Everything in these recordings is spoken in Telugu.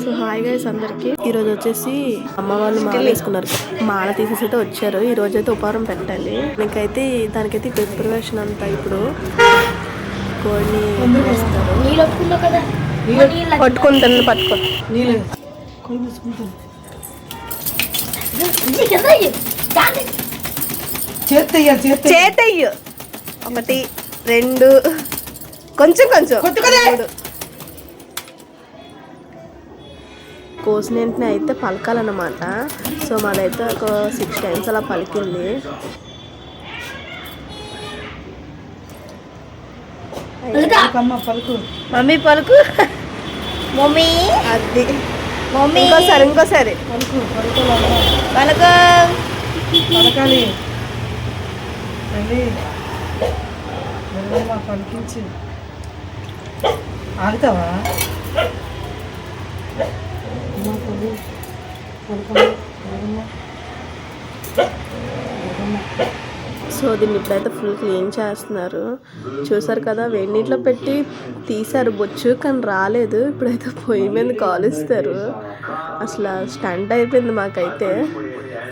సో హాయ్ గైస్ అందరికి ఈరోజు వచ్చేసి అమ్మ వాళ్ళు మాల వేసుకున్నారు. మాల తీసేసి అయితే వచ్చారు. ఈ రోజు అయితే ఉపహారం పెట్టాలి. దానికైతే ప్రిపరేషన్ అంతా ఇప్పుడు కోడిని పట్టుకుంటాను చేతయ్యు 1 2 కొంచెం కోసిన వెంటనే అయితే పలకాలన్నమాట. సో మాదైతే ఒక 6 టైమ్స్ అలా పలికింది. మమ్మీ పలుకు మమ్మీ అది మమ్మీ ఇంకోసారి పలకాలి పలికించి ఆగుతావా? సో దీన్ని ఇప్పుడైతే ఫుల్ క్లీన్ చేస్తున్నారు. చూసారు కదా, వేడి నీటిలో పెట్టి తీసారు బొచ్చు, కానీ రాలేదు. ఇప్పుడైతే పొయ్యి మీద కాలుస్తారు. అసలు స్టంట్ అయిపోయింది మాకైతే.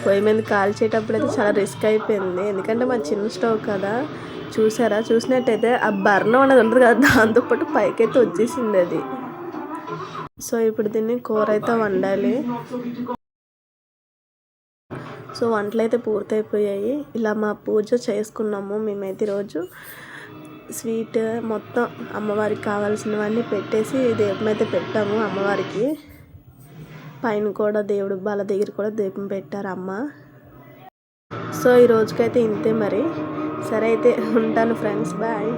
పొయ్యి మీద కాల్చేటప్పుడు అయితే చాలా రిస్క్ అయిపోయింది, ఎందుకంటే మా చిన్న స్టవ్ కదా. చూసినట్టయితే ఆ బర్ణం అనేది ఉంటుంది కదా, దాంతోపాటు పైకైతే వచ్చేసింది అది. సో ఇప్పుడు దీన్ని కూర అయితే వండాలి. సో వంటలు అయితే పూర్తయిపోయాయి. ఇలా మా పూజ చేసుకున్నాము మేమైతే. ఈరోజు స్వీట్ మొత్తం అమ్మవారికి కావాల్సినవన్నీ పెట్టేసి దీపం అయితే పెట్టాము అమ్మవారికి. పైన కూడా దేవుడు బాల దగ్గర కూడా దీపం పెట్టారు అమ్మ. సో ఈ రోజుకైతే ఇంతే మరి. సరే అయితే ఉంటాను ఫ్రెండ్స్, బాయ్.